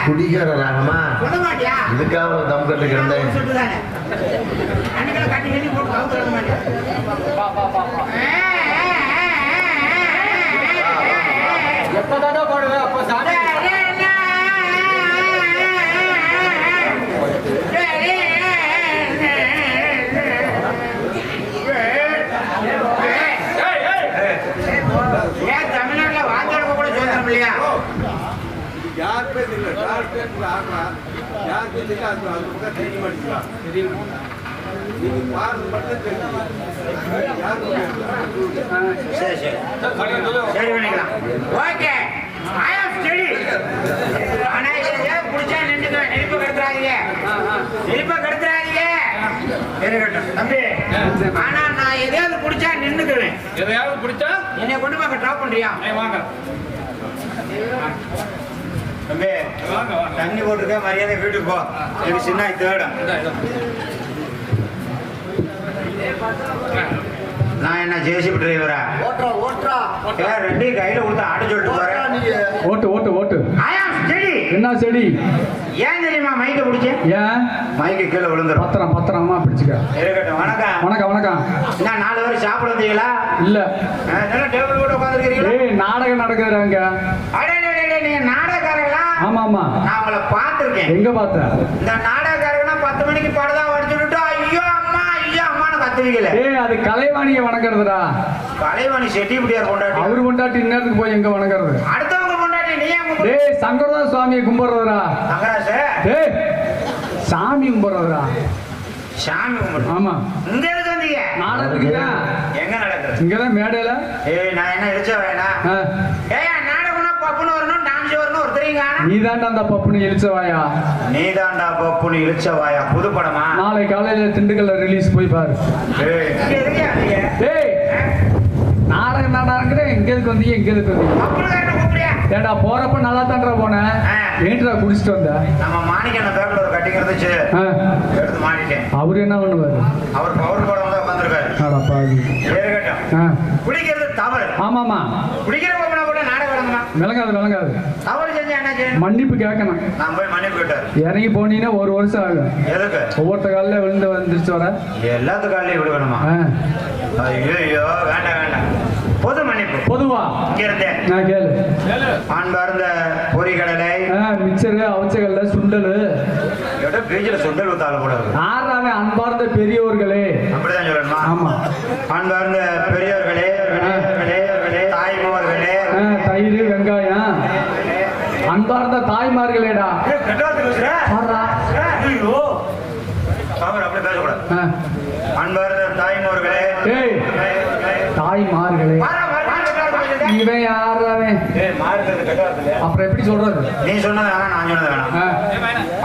குடிக்கிற ராகமா இதுக்காக தம் கட்டுக்கிறேன் எப்பதானோ போடுவேன் அப்போ சாமி ஆனா நான் எதையாவது குடிச்சா நின்னுக்குவேன். எதையாவது குடிச்சா என்னை கொண்டு போய் டிராப் பண்றியா? வாங்க தம்பி தண்ணி போட்டுருக்க மரியாதை வீட்டுக்கு போ. எனக்கு சின்ன தேடும். நான் என்ன ஜேசிபி டிரைவரா? ரெண்டையும் கையில கொடுத்து ஆட சொல்லிட்டு போறேன். ஓட்டு ஓட்டு ஓட்டு. செடி என்ன செடி? ஏன் தெரியுமா மைக்க பிடிச்சேன்? ஏன் மைக்கு கீழே விழுந்துரும். பத்திரம் பத்திரமா பிடிச்சுக்க. இருக்கட்டும். வணக்கம் வணக்கம் வணக்கம். என்ன 4 பேர் சாப்பிட வந்தீங்களா? இல்ல டேபிள் கூட உட்காந்துருக்கீங்களா? நாடகம் நடக்குறாங்க. நீங்க நாடகக்காரங்களா? ஆமா ஆமா நான் உங்களை பார்த்திருக்கேன். எங்க பார்த்த? இந்த நாடகக்காரங்கன்னா 10 மணிக்கு படதா வடிச்சுட்டு ஐயோ அம்மான்னு கத்துவீங்களே. அது கலைவாணியை வணங்குறதுடா. கலைவாணி செட்டிபடியார் கொண்டாடி அவரு கொண்டாட்டி இந்நேரத்துக்கு போய் எங்க வணங்குறது? அடுத்தவங்க கொண்டாடி நீ சங்கரதாஸ் சுவாமியை கும்பிடுறதுடா. சாமி கும்பிடுறதுடா. சாமி கும்பிடு. ஆமா இங்க எதுக்கு வந்தீங்க? நாடகத்துக்கு. எங்க நடக்குது? இங்கதான் மேடையில. நான் என்ன இழுச்ச வேணா? நாடகம்னா பப்புன்னு வரணும், டான்ஸ் வரணும். ஒருத்தரையும் நீதாண்டா அந்த பப்புன்னு இழுச்சவாயா? நீதாண்டா பப்புன்னு இழுச்சவாயா? புது படமா? நாளை காலையில திண்டுக்கல்ல ரிலீஸ் போய் பாரு. நாடகம் நாடகம் எங்க எதுக்கு வந்தீங்க? எங்க எதுக்கு வந்தீங்க? ஏடா போறப்ப நல்லா தாண்டா போனேன். ஏன்டா குடிச்சிட்டு வந்த? நம்ம மாணிக்கண்ண பேப்பர்ல ஒரு கட்டிங் இருந்துச்சு, எடுத்து மாட்டிட்டேன். அவரு என்ன பண்ணுவாரு? அவர் பவர் படம் தான் வந்திருக்காரு. குடிக்கிறது தவறு. ஆமாமா குடிக்கிறவங்க கூட நாடகம் விளங்குமா? விளங்காது விளங்காது. தவறு செஞ்சா என்ன செய்யணும்? மன்னிப்பு கேட்கணும். நான் போய் மன்னிப்பு கேட்டார். இறங்கி போனீங்கன்னா 1 வருஷம் ஆகும். எதுக்கு? ஒவ்வொருத்த காலில் விழுந்து வந்துருச்சு வர. எல்லாத்து காலையும் விழுகணுமா? ஐயோ வேண்டாம் வேண்டாம். பொது மன்னிப்பு. பொதுவா நான் கேளு. அன்பார்ந்த பொரிகடலை, மிச்சரு, அவச்சகல்ல சுண்டல். பேஜில சுண்டல் ஊத்தால கூட ஆறாவே அன்பார்ந்த பெரியவர்களே. அப்படிதான் சொல்லணுமா? ஆமா. அன்பார்ந்த பெரியவர்களே, தாய்மார்களே, தயிர் வெங்காயம். அன்பார்ந்த தாய்மார்களேடா. அப்படி பேசக்கூடாது. அன்பார்ந்த தாய்மார்களே, தாய்மார்களே. இவன் யாராவே? அப்புறம் எப்படி சொல்றது? நீ சொன்னது வேணாம், நான் சொன்னது வேணாம்.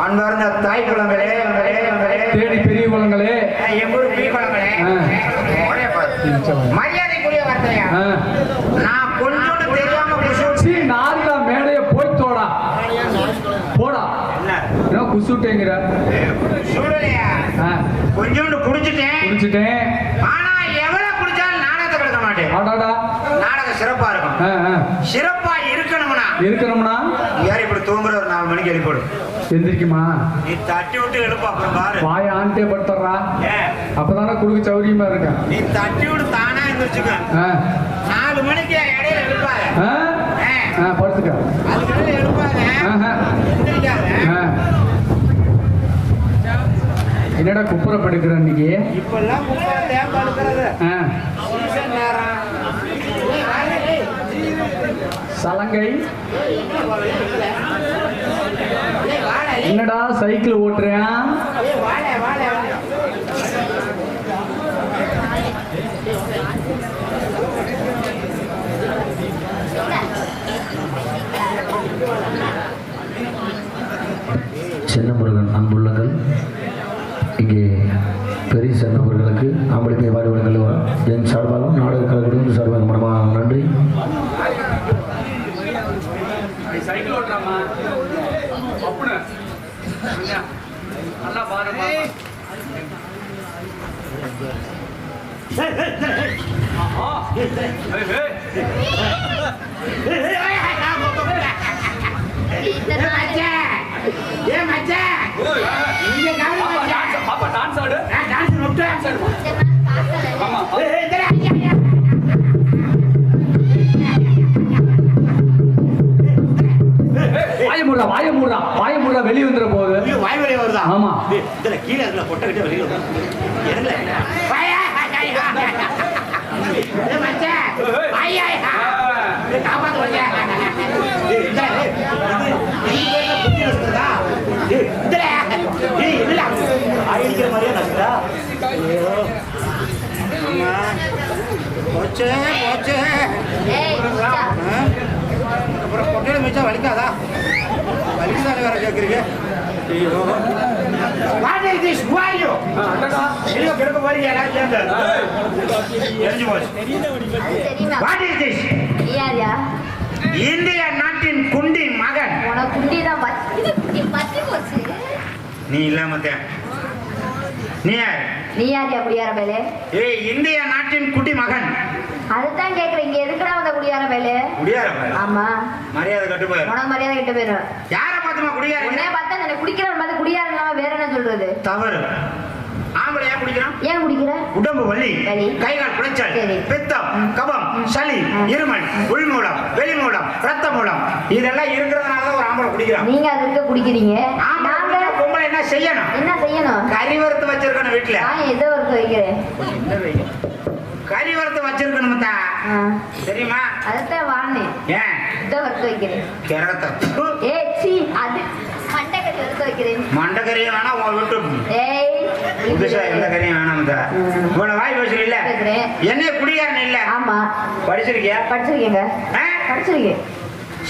அன்பார்ந்த தாய் குளங்களே, தேடி பெரிய குளங்களே, எங்கூர் பெரிய குளங்களே. மரியாதைக்குரிய வார்த்தையா? நான் கொஞ்சோண்டு தெரியாம நாரிலா மேடைய போய் தோடா போடா. என்ன குசுட்டேங்கிற? கொஞ்சோண்டு குடிச்சிட்டேன். ஆனா எவ்வளவு குடிச்சாலும் நாடகத்தை கிடக்க மாட்டேன். நாடகம் சிறப்பா இருக்கும். சிறப்பா இருக்கணும்னா யார் இப்படி தூங்குற ஒரு 4 மணிக்கு எழுப்பிடும். எந்திரிக்குமா? நீ தட்டி விட்டு எழுப்ப. அப்புறம் பாரு வாய ஆண்டே படுத்துறா. அப்பதானே குடுக்க சௌரியமா இருக்க. நீ தட்டி விட்டு தானா எந்திரிச்சுக்க. 4 மணிக்கு இடையில எழுப்பாத. படுத்துக்க. அதுக்கு எழுப்பாத. என்னடா குப்புற படுக்கிற இன்னைக்கு? இப்பெல்லாம் சலங்கை. என்னடா சைக்கிள் ஓட்டுறேன்? சின்னமுருகன் அன்புள்ளங்கள், இங்கே பெரிய சென்னவர்களுக்கு ஆம்பளிப்பை வாழ்வர்கள் என் சார்பாகவும் நாடக கலை குடும்ப சார்பாக மனமாக நன்றி. சைக்கிள் ஓட்டுறாமா? நல்லா பாருமா. ஏ மச்சான் இங்க கவனி மச்சான் பாப்பா டான்ஸ் ஆடு டான்ஸ் நொட்டு ஆமா வாய மூடா வெளிய வந்துற போகுது வாய் வெளிய வருதா ஆமா இதுல கீழ இருக்குல பொட்டை கிட்ட வெளிய வருதா எறல வாயா ஏ மச்சான் ஐயா காப்பாத்து மச்சான் இதுல புத்தி வந்ததா இதுல இல்ல ஆயிடிக்கிற மாதிரியே நடக்குதா ஐயோ அம்மா போச்சே அப்புறம் பொட்டையில மிச்சா வலிக்காதா வலிக்குதானே வேற கேட்குறீங்க ஐயோ வாட் இஸ் திஸ் வாயு வெளியே கிடக்க போறீங்க எல்லாரும் சேர்ந்து எரிஞ்சு போச்சு வாட் இஸ் திஸ் இந்திய நாட்டின் குண்டி மகன் உனக்கு குண்டி தான் பத்தி போச்சு. நீ இல்லாம நீ யார் நீ யாரியா குடியார மேலே? ஏய் இந்திய நாட்டின் குடி மகன். அதுதான் கேக்குறேன், இங்க எதுக்குடா வந்த குடியார மேலே? குடியார மேலே? ஆமா. மரியாதை கட்டு போயிரு. உனக்கு மரியாதை கட்டு போயிரு. யார பாத்துமா குடியார? உன்னை பார்த்தா நான் குடிக்கிறவன் பார்த்து குடியாரனால வேற என்ன சொல்றது? தவறு. ஆம்பளை ஏன் குடிக்கிறான்? ஏன் குடிக்கிற? உடம்பு வலி, கை கால் குடைச்சல், பித்தம், கபம், சளி, இருமல், உள்மூலம், வெளிமூலம், ரத்த மூலம் இதெல்லாம் இருக்கிறதுனால தான் ஒரு ஆம்பளை குடிக்கிறான். நீங்க அதுக்கு குடிக்கிறீங்க. நாங்க பொம்பளை என்ன செய்யணும்? என்ன செய்யணும்? கறி வறுத்து வச்சிருக்கணும் வீட்டுல. நான் எதை வறுத்து வைக்கிறேன்? கறி வறுத்து வச்சிருக்கணும் தான். தெரியுமா? அதுதான் வானே. ஏன்? இதை வறுத்து வைக்கிறேன். கேரத்த. ஏய் சீ, அது மண்டக்கறி வறுத்து வைக்கிறேன். மண்டக்கறியை வேணா உன் விட்டு. ஏய் புதுசா எந்த கறியும் வேணாம் தான். உன வாய் பேசுற இல்ல? என்ன குடியாரன் இல்ல? ஆமா. படிச்சிருக்கியா? படிச்சிருக்கீங்க. படிச்சிருக்கேன்.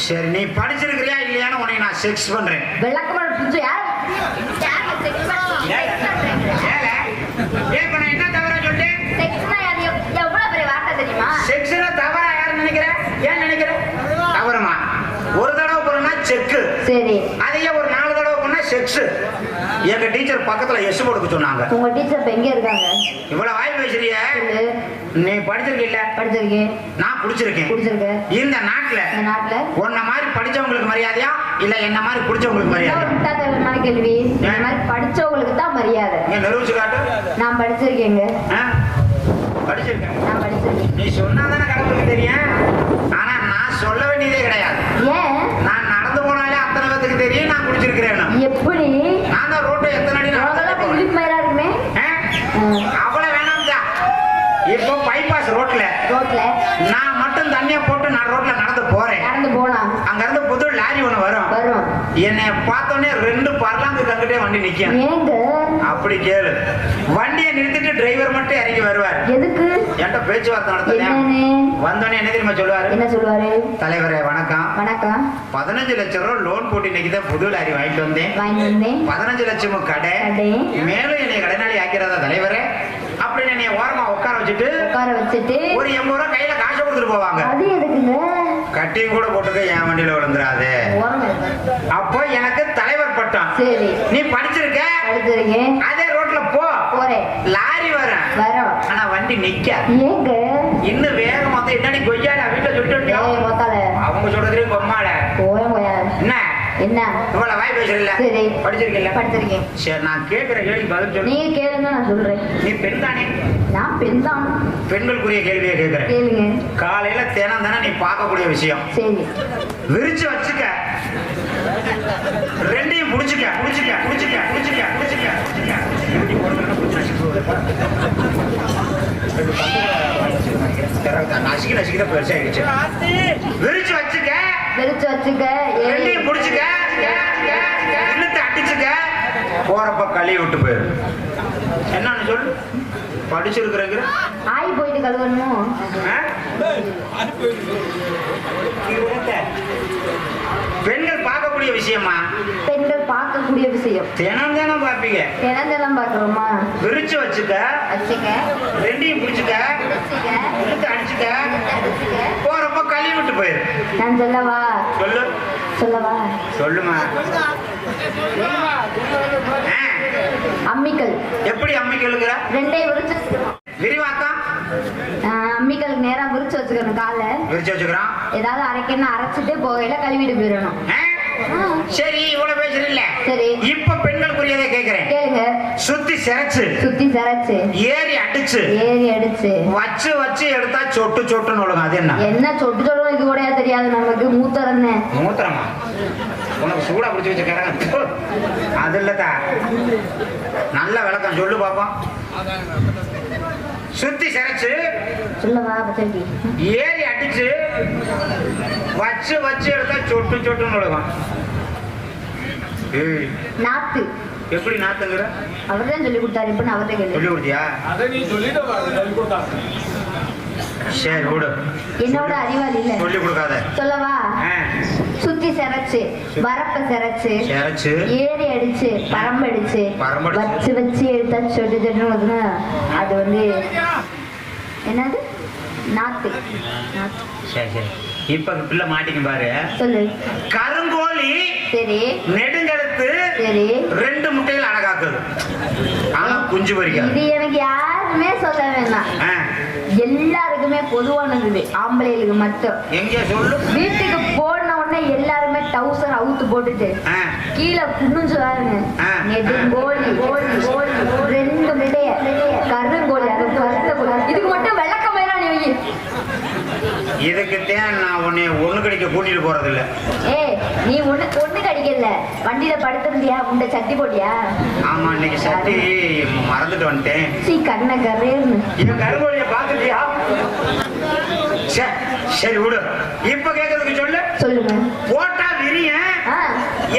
சரி, நீ படிச்சிருக்கிறியா இல்லையான்னு உனக்கு நான் செக்ஸ் பண்றேன். வெள்ளக்கமான புடிச்சு யார் செக்ஸ் பண்ணி ஏன் நான் என்ன தவறா சொல்லிட்டேன்? செக்ஸ்னா அது எவ்வளவு பெரிய வார்த்தை தெரியுமா? செக்ஸ்னா தவறா யாரு நினைக்கிற? ஏன் நினைக்கிற? தவறுமா? ஒரு தடவை போனா செக்கு. சரி. அதையே ஒரு 4 தடவை போனா செக்ஸ். எங்க டீச்சர் பக்கத்துல எஸ் போடுக்க சொன்னாங்க. உங்க டீச்சர் இப்ப எங்க இருக்காங்க? இவ்வளவு வாய் பேசுறிய? நீ படிச்சிருக்கீல்ல? படிச்சிருக்கேன். நான் குடிச்சிருக்கேன். இந்த நாட்டுல உன்ன மாதிரி படிச்சவங்களுக்கு மரியாதையா இல்ல என்ன மாதிரி குடிச்சவங்களுக்கு மரியாதையா? கேள்வி. இந்த மாதிரி படிச்சவங்களுக்கு தான் மரியாதை. நீ நிரூபிச்சு காட்டு. நான் படிச்சிருக்கேங்க. படிச்சிருக்கேன். நான் படிச்சிருக்கேன். நீ சொன்னாதானே கடவுளுக்கு தெரியும். ஆனா நான் சொல்ல வேண்டியதே கிடையாது. ஏன்? நான் நடந்து போனாலே அத்தனை பேத்துக்கு தெரியும் நான் குடிச்சிருக்கிறேன். எப்படி? நான் தான் ரோட்டை எத்தனை அடி இருக்குமே. அவ்வளவு வேணாம் தான். இப்போ பைபாஸ் ரோட்ல நான் மட்டும் தண்ணியை போட்டு நான் ரோட்ல நடந்து போறேன். அங்க இருந்து புது லாரி ஒண்ணு வரும். என்னை பார்த்தோன்னே 2 பர்லாங்கு கங்கிட்டே வண்டி நிக்கும். அப்படி கேளு. வண்டியை நிறுத்திட்டு டிரைவர் மட்டும் இறங்கி வருவார். எதுக்கு? என்கிட்ட பேச்சுவார்த்தை நடத்துறேன். வந்தோடனே என்ன தெரியுமா சொல்லுவாரு? என்ன சொல்லுவாரு? தலைவரே வணக்கம். வணக்கம். 15 லட்சம் ரூபாய் லோன் போட்டு இன்னைக்கு தான் புது லாரி வாங்கிட்டு வந்தேன். 15 லட்சமும் கடை. மேலும் என்னை கடனாளி ஆக்கிறதா தலைவரே அப்படின்னு என்னைய ஓரமா உட்கார வச்சுட்டு ஒரு 80 ரூபாய் கையில காசு கொடுத்துட்டு போவாங்க. அது எதுக்குங்க? கட்டிங் கூட போட்டுக்க என் வண்டியில விழுந்துராது. அப்போ எனக்கு தலைவர் பட்டம். சரி. நீ படிச்சிருக்க? அதே ரோட்ல போ. லாரி வரும். ஆனா வண்டி நிக்காது. ஏங்க? இன்னும் வேகம் வந்து என்னடி கொய்யாடா வீட்டுல சுட்டு அவங்க சொல்றதுலயும் கொம்மாட என்ன என்ன இவ்வளவு வாய் பேசுறீல்ல? சரி. படிச்சிருக்கீல்ல? படிச்சிருக்கேன். சரி, நான் கேட்கிற கேள்விக்கு பதில் சொல்லு. நீங்க கேளுங்க, நான் சொல்றேன். நீ பெண் தானே? நான் பெண் தான். பெண்களுக்குரிய கேள்வியை கேட்கிறேன். கேளுங்க. காலையில தினம் தானே நீ பார்க்கக்கூடிய விஷயம். சரி. விரிச்சு வச்சுக்க. 2யும் புடிச்சுக்க. நசிக்க பெருசா ஆயிடுச்சு. விரிச்சு வச்சுக்க. 2யும் புடிச்சுக்க. இழுத்து அடிச்சுக்க. போறப்ப கழுவி விட்டு போயிரு. என்னன்னு சொல்லு. படிச்சிருக்கிறேங்க. ஆய் போயிட்டு கழுவணும். பெண்கள் பார்க்கக்கூடிய விஷயமா? பெண்கள் பார்க்கக்கூடிய விஷயம். தினம் பார்ப்பீங்க. தினம் பார்க்கிறோமா? விரிச்சு வச்சுக்க. 2யும் பிடிச்சுக்க. இழுத்து அடிச்சுக்க. போறப்ப கழுவி விட்டு போயிரு. நான் சொல்லவா? சொல்லவா? சொல்லுமா. அம்மிக்கல். எப்படி அம்மிக்கல்லுங்கிற? 2ஐயும் விரிச்சு விரிவாக்கம். அம்மிக்கலுக்கு நேரா விரிச்சு வச்சுக்கணும். கால விரிச்சு வச்சுக்கிறோம். ஏதாவது அரைக்கணும், அரைச்சிட்டு போகையில கழுவிட்டு போயிடணும். சரி இவ்வளவு பேசுறீல்ல, சரி. இப்ப பெண்களுக்குரியதை கேக்குறேன். கேளுங்க. சுத்தி சிரைச்சு சுத்தி சரைச்சு ஏறி அடிச்சு ஏறி அடிச்சு வச்சு வச்சு எடுத்தா சொட்டு சொட்டுன்னு ஒழுகும். அது என்ன? என்ன சொட்டு சொல்லுவோம், இது கூட தெரியாது நமக்கு. மூத்தரம் மூத்திரமா? உனக்கு சூடா பிடிச்சி வச்சு கிடங்க. அது இல்லதா, நல்ல விளக்கம் சொல்லு பாப்போம். சுத்தி சிரைச்சு சொல்லவா பச்சடி? ஏறி அடிச்சு வச்சு வச்சு எடுத்தா சொட்டு சொட்டுன்னு ஒழுகும். ஏய், நாத்து. எப்படி நாத்துங்கிற? அவர்தான் சொல்லி கொடுத்தாரு. இப்ப நான் அவர்தான் கேள்வி. சொல்லி கொடுத்தியா? அதை நீ சொல்லிட்டு சொல்லி கொடுத்தா சரி விடு. என்னோட அறிவாளி இல்ல. சொல்லி கொடுக்காத. சொல்லவா? ஆ. சுத்தி சிரைச்சு வரப்ப சிரைச்சு சிரைச்சு ஏறி அடிச்சு பரம்படிச்சு பரம்படிச்சு. வச்சு வச்சு எடுத்தா சொட்டு சொட்டுன்னு அது வந்து என்னது? நாத்து. நாத்து. சரி சரி. இப்ப பிள்ளை மாட்டிக்கும் பாரு. சொல்லு. கருங்கோழி சரி நெடுங்கழுத்து சரி. 2 முட்டைகள் அழகாக்குது, ஆனா குஞ்சு பறிக்காது. இது எனக்கு யாருமே சொல்ல வேணாம். ஆ. எல்லாருக்குமே பொதுவானது இது, ஆம்பளைகளுக்கு மட்டும். எங்க சொல்லு. வீட்டுக்கு போன உடனே எல்லாருமே டவுசர் அவுத்து போட்டுட்டு ஆ. கீழே குனிஞ்சு வாருங்க. ஆ. நெடுங்கோழி 2 முட்டைய கருங்கோழி, அது கருத்த கோழி. இதுக்கு மட்டும் விளக்கம் வேணாம் நீ வை. இதுக்குத்தான் நான் உன்னை ஒண்ணு கடிக்க கூட்டிட்டு போறது இல்ல. ஏய், நீ ஒண்ணு கடிக்கல, வண்டியில படுத்திருந்தியா? உண்ட சட்டி போட்டியா? ஆமா, இன்னைக்கு சட்டி மறந்துட்டு வந்துட்டேன். சீ கண்ண கரேன்னு. இவன் கருங்கோழிய பாத்துட்டியா? சரி விடு. இப்ப கேக்குறதுக்கு சொல்லு. சொல்லுங்க. போட்டா விரிய, ஆ,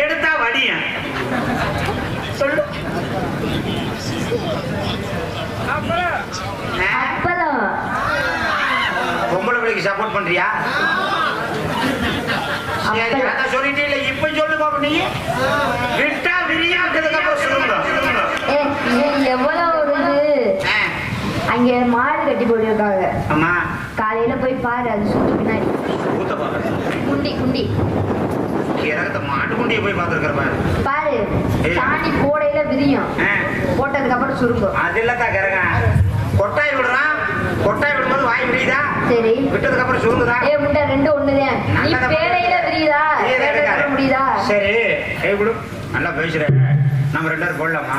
எடுத்தா வடிய. சொல்லு. அப்பளம். பொம்பளை பிள்ளைக்கு சப்போர்ட் பண்றியா? சரி, அப்பளம். அதான் சொல்லிட்டே இல்ல. இப்ப சொல்லு பாப்போம். நீ விட்டா விரியாட்டதுக்கு அப்புறம் சொல்லுங்க. இது எவ்வளவு ஒரு இது. அங்க மாடு கட்டி போட்டிருக்காங்க. ஆமா, காலையில போய் பாரு, அது சுட்டு பின்னாடி ஊத்த பாரு. குண்டி குண்டி இறக்கத்த மாட்டு குண்டியை போய் பாத்துருக்கிற பாரு. பாரு. சாணி போடையில விரியும், போட்டதுக்கு அப்புறம் சுருங்கும். அது இல்லத்தா கிறங்க. கொட்டாய் விடுறான், கொட்டாய் விடும்போது வாய் விரியுதா? சரி. விட்டதுக்கு அப்புறம் சுருங்குதா? ஏ முட்டை 2 ஒண்ணுதான். நீ நல்லதா பேடையில விரியுதா? பேடையில முடியுதா? சரி, கை கொடு. நல்லா பேசுற. நம்ம 2 பேரும் போடலாமா?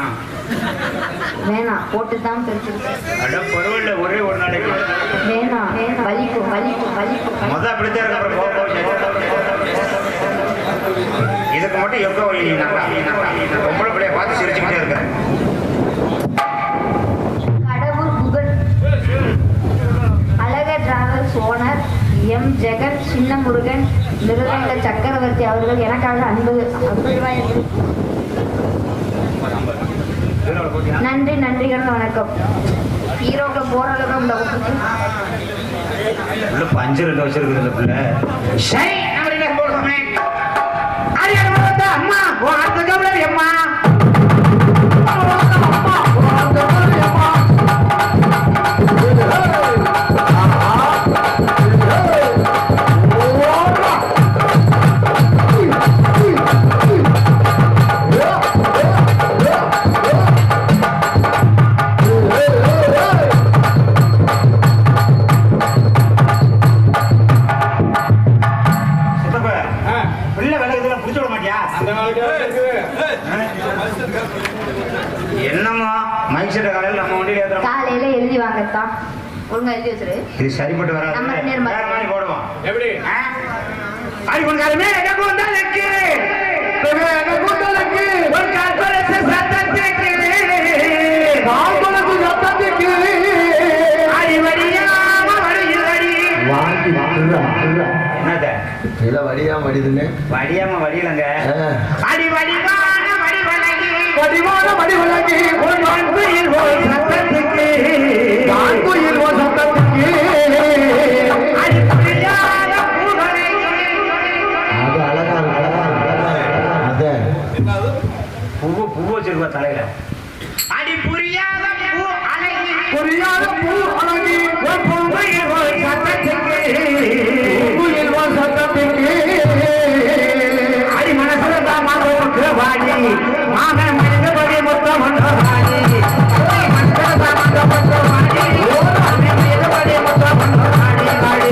வேணாம், போட்டுதான் பெருசு. அட பரவாயில்ல, ஒரே ஒரு நாளைக்கு வேணாம் வேணாம், வலிக்கும் வலிக்கும் வலிக்கும். மொதல் அப்படித்தான் இருக்கு. அப்புறம் போக இதுக்கு மட்டும் எவ்வளோ வழி? பொம்பளை பிள்ளைய பார்த்து சிரிச்சுக்கிட்டே இருக்க. கடவுர் புகழ் Azhagar travels owner M Jegan Chinna Murugan மிருதங்க சக்கரவர்த்தி அவர்கள் எனக்காக 50 ரூபாய். நன்றி நன்றிகள் வணக்கம். ஹீரோக்கள் போற அளவுக்கு உள்ள பஞ்சு 2 வச்சிருக்குது இந்த பிள்ளை. சரி, நம்ம என்ன போடுறோமே? அம்மா அம்மா பிள்ளை விளக்குதுல புடிச்சு விட மாட்டியா? என்னம்மா மைக் செட்ட காலையில் நம்ம வண்டியில ஏத்துறோம். காலையில எழுதி வாங்கத்தான். ஒழுங்கா எழுதி வச்சிரு. இது சரிப்பட்டு வராது. நம்ம நேர்மை. வேற மாதிரி போடுவோம். எப்படி அடி கொண்டாலுமே எனக்கு வந்தாலுக்கு எனக்கு வந்தாலுக்கு ஒரு கால்பலத்து சத்தத்துக்கு கால்பலத்து சத்தத்துக்கு அடி வடியாம வடியுதடி. வாங்கி என்னத இல்ல வடியா வடிதுன்னு வடியாம வடியலங்க. அடி வடிவான வடிவலகி வடிவான வடிவலகி ஒரு வான்புயில் ஒரு சத்தத்துக்கு வான்புயில் ஒரு சத்தத்துக்கு அடி புரியாத பூவலை. அது அழகா அத பூ வச்சிருக்கா தலையில. அடி புரியாத பூ அழகி புரியாத பூ அழகி ஒரு பூவையில் ஒரு சத்தத்துக்கு பூவில் ஒரு சத்தத்துக்கு அடி மனசுல தான் மாதவனுக்கு வாடி மான மனிதபடி மொத்தம் ஒன்ற வாடி மனசுல தான் மாதவனுக்கு வாடி மனிதபடி மொத்தம் ஒன்ற வாடி வாடி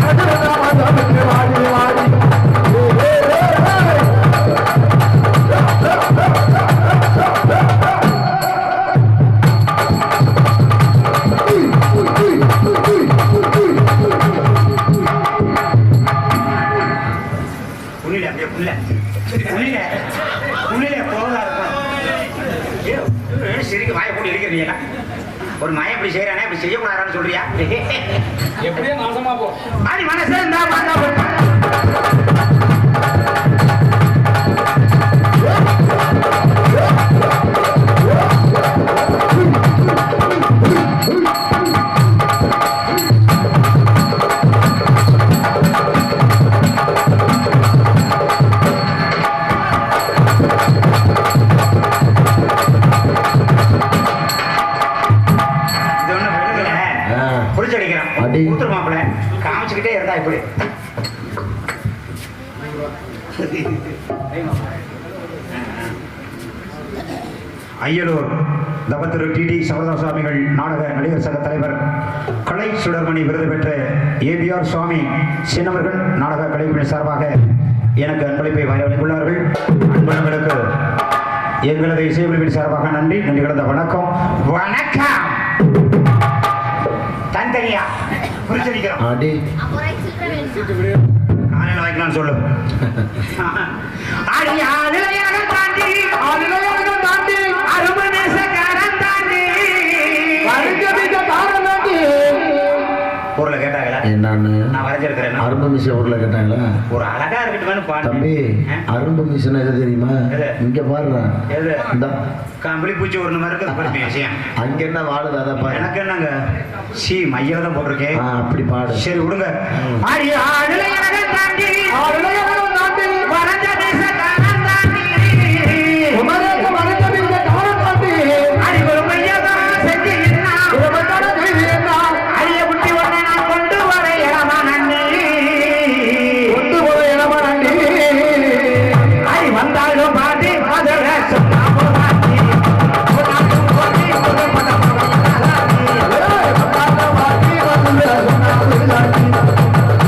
மனசுல தான் மாதவனுக்கு வாடி வாடி செய்யலாம். ஒரு மயம் இப்படி செய்யறானே இப்படி செய்யக்கூடாதான்னு சொல்றியா? எப்படியோ நாசமா போ. ஆடி மனசே இருந்தா பார்த்தா போட்டா. அடி. காமிச்சுக்கிட்டே இருந்தா இப்படி அய்யலூர் தபத்திரு டிடி சவரதா சுவாமிகள் நாடக நடிகர் சங்க தலைவர் கலை சுடர்மணி விருது பெற்ற ஏபிஆர் சுவாமி சின்னவர்கள் நாடக கலைப்பின் சார்பாக எனக்கு அன்பளிப்பை வழங்கியுள்ளார்கள். அன்பர்களுக்கு எங்களது இசைக்குழுவின் சார்பாக நன்றி கலந்த வணக்கம். வணக்கம் தனித்தனியா புரிச்சிருக்கிறோம். காலையில் வாய்க்கலாம்னு சொல்லு. பொருளை கேட்டாங்களா? என்னன்னு நான் வரைஞ்சிருக்கிறேன். அரும்பு மிஷின் ஊர்ல கேட்டாங்களா? ஒரு அழகா இருக்கட்டுமே பாட்டு. தம்பி அரும்பு மிஷின் எது தெரியுமா? இங்க பாருடா. எது? இந்த கம்பளி பூச்சி ஒரு மாதிரி இருக்குது விஷயம். அங்க என்ன வாழுது அதை பாரு. எனக்கு என்னங்க சி மையில தான் போட்டிருக்கேன். அப்படி பாடு. சரி விடுங்க.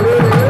Thank you.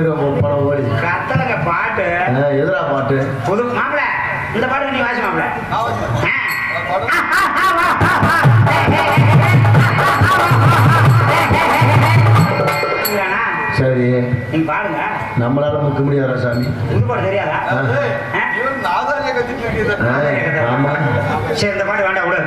போயிடுவோம் பணம் ஓடி. கத்தலங்க பாட்டு எதிரா பாட்டு புது மாப்பிள இந்த பாட்டு நீ வாசி மாப்பிள சரி நீங்க பாடுங்க. நம்மளால முக்க முடியாதா சாமி? புது பாட்டு தெரியாதா? ஆமா சரி இந்த பாட்டு வேண்டாம் விடு.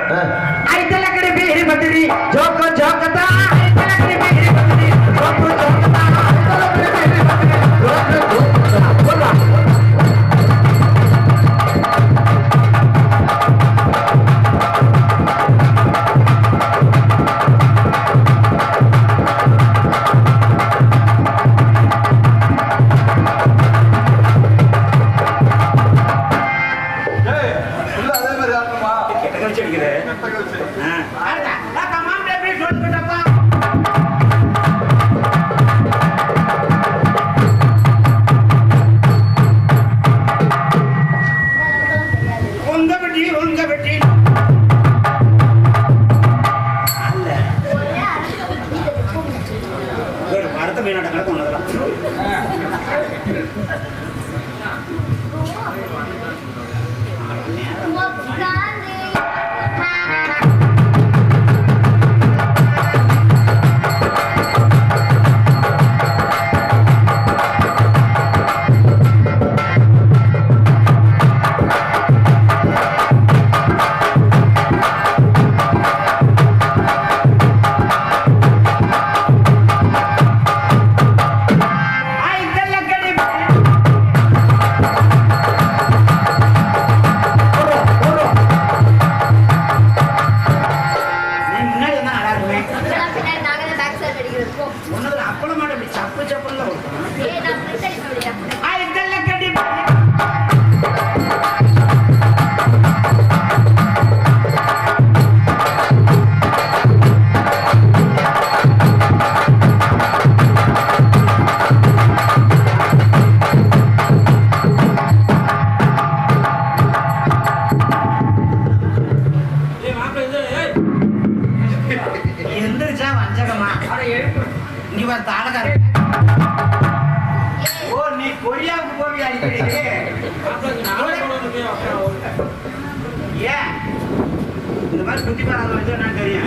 இந்த மாதிரி குத்தி பாருங்க தெரியும்.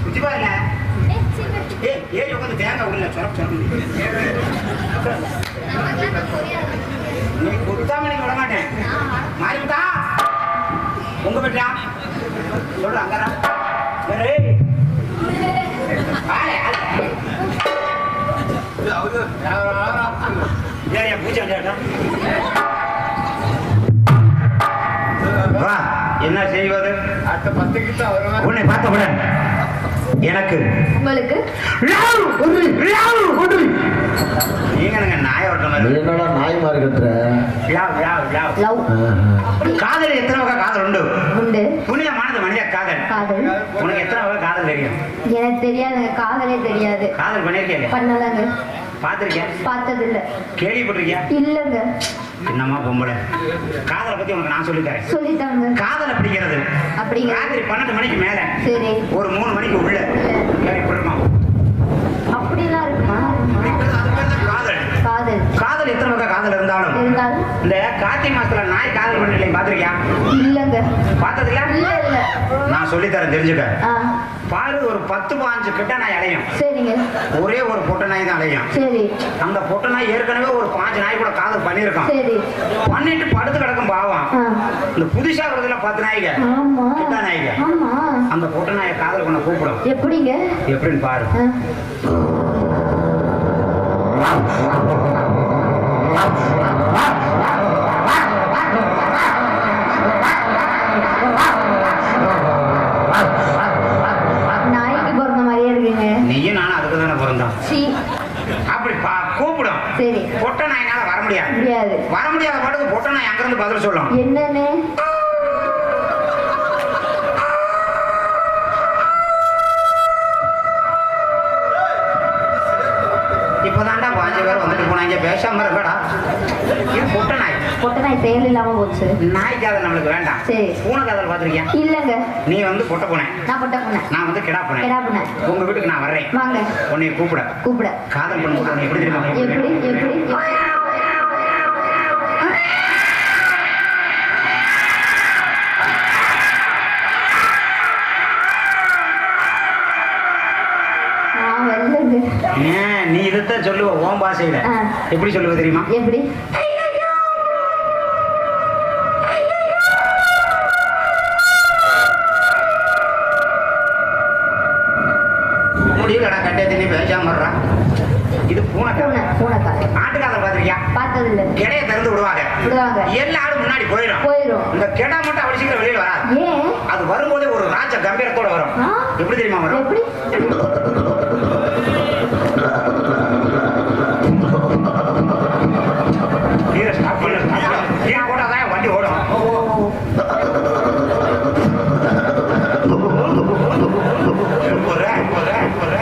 குத்தி பாருங்க. ஏய் உட்காந்து தேங்காய் உள்ள சொரப் சொரப் நீ குத்தாம நீங்க விட மாட்டேன். மாறிவிட்டா உங்க பெட்டா சொல்ற அங்கரா பூஜை என்ன செய்வது? அடுத்த 10 கிட்ட உன்னை பார்த்தவுடன் எனக்கு உங்களுக்கு நீங்க நாய் என்னடா நாய் மாதிரி கத்துற? காதல் எத்தனை வகை காதல் உண்டு? உண்டு. புனிதமானது மனித காதல். காதல் உனக்கு எத்தனை வகை காதல் தெரியும்? எனக்கு தெரியாதுங்க. காதலே தெரியாது. காதல் பண்ணிருக்கீங்க? பண்ணலங்க. பாத்திருக்கியா? பார்த்தது இல்ல. கேள்விப்பட்டிருக்கியா? இல்லங்க. என்னம்மா பொம்பளை, காதலை பத்தி உனக்கு நான் சொல்லித்தரேன். சொல்லித்தாங்க. காதல் அப்படிங்கிறது ராத்திரி 12 மணிக்கு மேல சரி ஒரு 3 மணிக்கு உள்ள கேள்விப்பட்டிருக்கோம். அப்படிலாம் இருக்குமா? காதல் காதல் காதல் எத்தனை வகை காதல் இருந்தாலும் இந்த கார்த்திகை மாசத்துல நாய் காதல் பண்ணி பாத்திருக்கியா? இல்லங்க. பார்த்தது இல்ல? இல்ல இல்ல. நான் சொல்லித்தரேன் தெரிஞ்சுக்க. பாரு ஒரு 10-15 கிட்ட நாய் அலையும். சரிங்க. ஒரே ஒரு பொட்டை நாய் தான் அலையும். சரி. அந்த பொட்டை நாய் ஏற்கனவே ஒரு 5 நாய் கூட காதல் பண்ணிருக்கான். சரி. பண்ணிட்டு படுத்து கிடக்கும் பாவம். இந்த புதுசா வருதுல 10 நாய்ங்க. ஆமா. கிட்ட நாய்ங்க. ஆமா. அந்த பொட்டை நாயை காதல் பண்ண கூப்பிடும். எப்படிங்க? எப்படின்னு பாரு. நாய்க்கு பிறந்த மாதிரியே இருக்குங்க. நீயும் நானும் அதுக்கு தானே பிறந்தோம். அப்படி கூப்பிடும். சரி. பொட்டை நாயினால வர முடியாது. வர முடியாத பாட்டுக்கு பொட்டை நாய் அங்க இருந்து பதில் சொல்லும். என்னன்னு? இப்பதான்டா அஞ்சு பேர் வந்துட்டு போனாங்க பேசாம இருக்கடா இது பொட்டை நாய் பொட்டை நாய் செயல் இல்லாம போச்சு. நாய் காதல் நம்மளுக்கு வேண்டாம். சரி. பூனை காதல் பாத்திருக்கியா? இல்லங்க. நீ வந்து பொட்டை பூனை, நான் பொட்டை பூனை, நான் வந்து கிடா பூனை. கிடா பூனை. உங்க வீட்டுக்கு நான் வர்றேன். வாங்க. உன்னை கூப்பிட காதல் பண்ணும்போது உன்னை எப்படி தெரியுமா எப்படி எப்படி நீ இதைத்தான் சொல்லுவ ஓம் பாஷையில. எப்படி சொல்லுவ தெரியுமா? எப்படி? முடியலடா கட்டே நீ பேசாம வர்றா. இது பூனை பூனை காதல். ஆட்டுக்காதல் பாத்திருக்கியா? பார்த்தது இல்ல. கிடைய திறந்து விடுவாங்க. எல்லா ஆடும் முன்னாடி போயிடும். இந்த கிடா மட்டும் அவ்வளவு சீக்கிரம் வெளியில வராது. ஏன்? அது வரும்போதே ஒரு ராஜ கம்பீரத்தோட வரும். எப்படி தெரியுமா வரும்? எப்படி? போட்டாதான் வண்டி ஓடும்.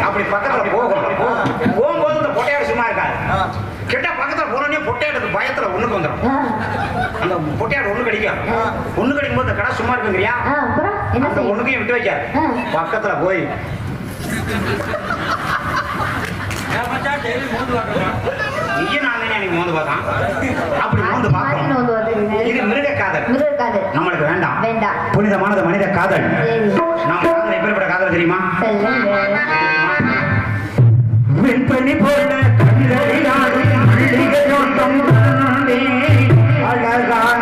அப்படி பக்கத்துல போகும்போது இந்த பொட்டையாடு சும்மா இருக்காது. கிட்ட பக்கத்துல போனோடனே பொட்டையாடு பயத்துல ஒண்ணுக்கு வந்துடும். அந்த பொட்டையாடு ஒண்ணு கடிக்கும். ஒண்ணு கடிக்கும் போது கடை சும்மா இருக்குங்கிறியா? அந்த ஒண்ணுக்கையும் விட்டு வைக்காது. பக்கத்துல போய் நீயும் நான் எனக்கு மோந்து பார்த்தான். அப்படி மோந்து பார்க்கணும். இது மிருக காதல். நம்மளுக்கு வேண்டாம். புனிதமானது மனித காதல். நம்ம காதல் எப்படிப்பட்ட காதல் தெரியுமா? வெண்பனி போல அழகான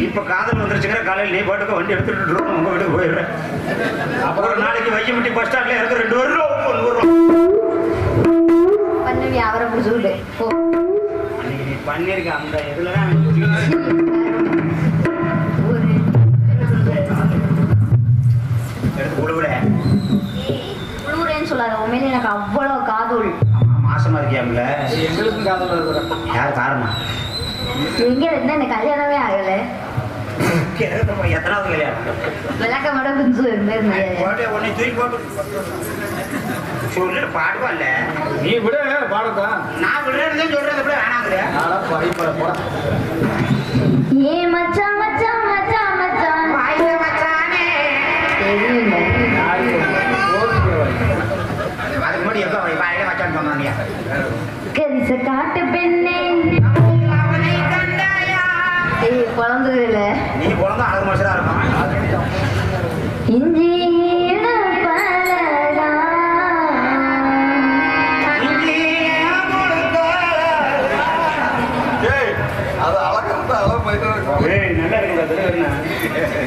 இப்ப காதல் வந்துருச்சுங்கிற காலையில் நீ பாட்டுக்கு வண்டி எடுத்துட்டு உங்க வீட்டுக்கு போயிடுறேன். அப்புறம் ஒரு நாளைக்கு வையம்பட்டி பஸ் ஸ்டாண்ட்ல இறக்க 2 வருஷம் பண்ணி அவரை பிடிச்சுக்கிட்டு போ. அன்னைக்கு நீ பண்ணிருக்க அந்த இதுலதான் எடுத்து கொடுவிட குழுவுறேன்னு சொல்லாத. உண்மையில எனக்கு அவ்வளவு காதல். மாசமா இருக்கியாம்ல? எங்களுக்கும் காதல் வருது. யார் காரணம்? எங்க இருந்தா எனக்கு கல்யாணமே ஆகல. எத்தனாவது கல்யாணம்? விளக்க மட்டும் குஞ்சு உன்னை தூக்கி போட்டு சொல்லிட்டு பாடுவான்ல. நீ விட பாடத்தான். நான் விடுறேன்னு சொல்றது கூட வேணாங்கிற. ஏ மச்சான் மச்சான் மச்சான் மச்சான் வாயில மச்சானே. தெரியுங்க. அதுக்கு முன்னாடி மச்சான் சொன்னானியா கரிச காட்டு பெண்ணே ஏய் குழந்தைல நீ குழந்தை அழகு மனுஷனா இருக்கும் இஞ்சி பழகா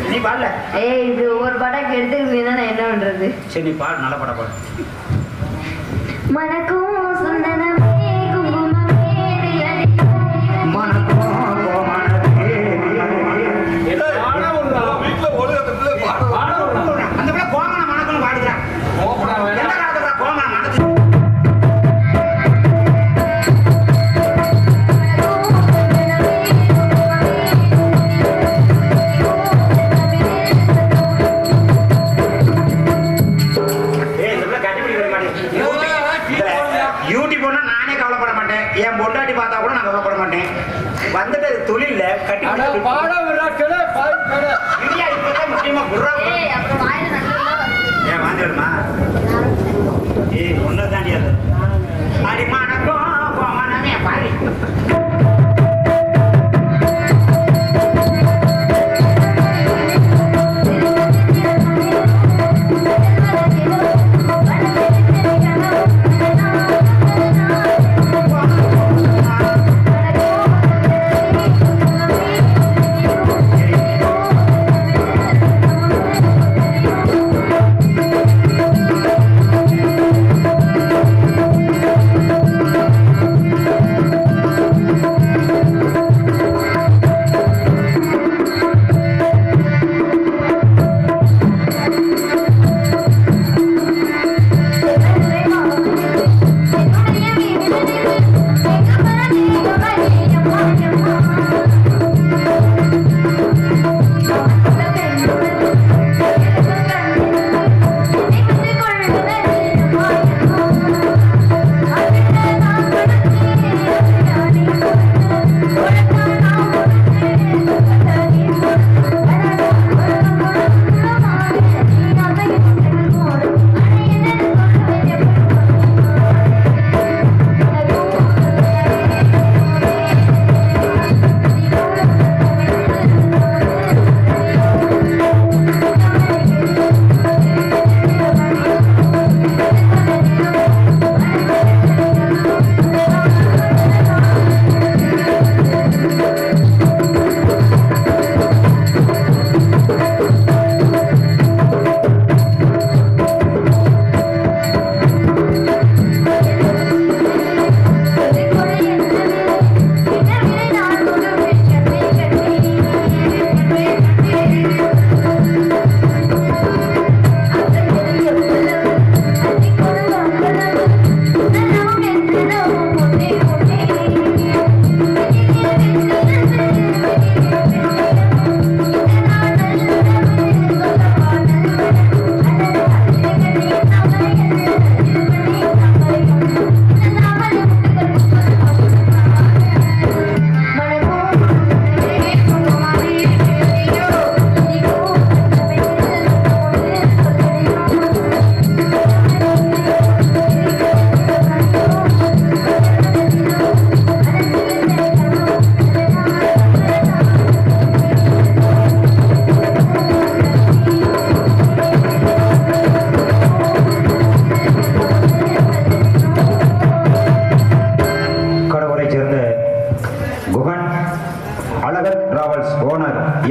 நீ பாடல ஏய் இது ஒரு படம் எடுத்துக்கிட்டீங்கன்னா நான் என்ன பண்றது சரி நீ பாடு நல்ல படம் பாடு மனக்கும் சுந்தனமே குங்குமமே அந்த பிள்ளை கோமன மணக்குன்னு பாடுகிறான் எந்த காலத்துல கோமன மணக்கு யூடியூப்னா நானே கவலைப்பட மாட்டேன் என் பொண்டாட்டி பார்த்தா கூட நான் கவலைப்பட மாட்டேன் வந்துட்டு தொழில கட்டி இந்தியா இப்பதான் முக்கியமா ஏய் அப்புறம் வாயில நல்லா வருது ஏன் வாங்கிடுமா ஏய் ஒன்னு தாண்டி அது அடி மணக்கும் கோமனமே பாடி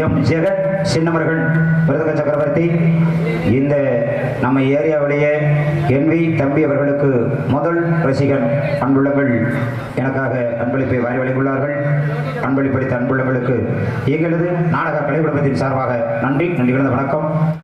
எம் ஜெகத் சின்னமர்கள் மிருதங்க சக்கரவர்த்தி இந்த நம்ம ஏரியாவிலேயே என்வி தம்பி அவர்களுக்கு முதல் ரசிகன் அன்புள்ளங்கள் எனக்காக அன்பளிப்பை வாரி வழங்கியுள்ளார்கள். அன்பளிப்பளித்த அன்புள்ளங்களுக்கு எங்களது நாடக கலைக்குழுமத்தின் சார்பாக நன்றி கலந்த வணக்கம்.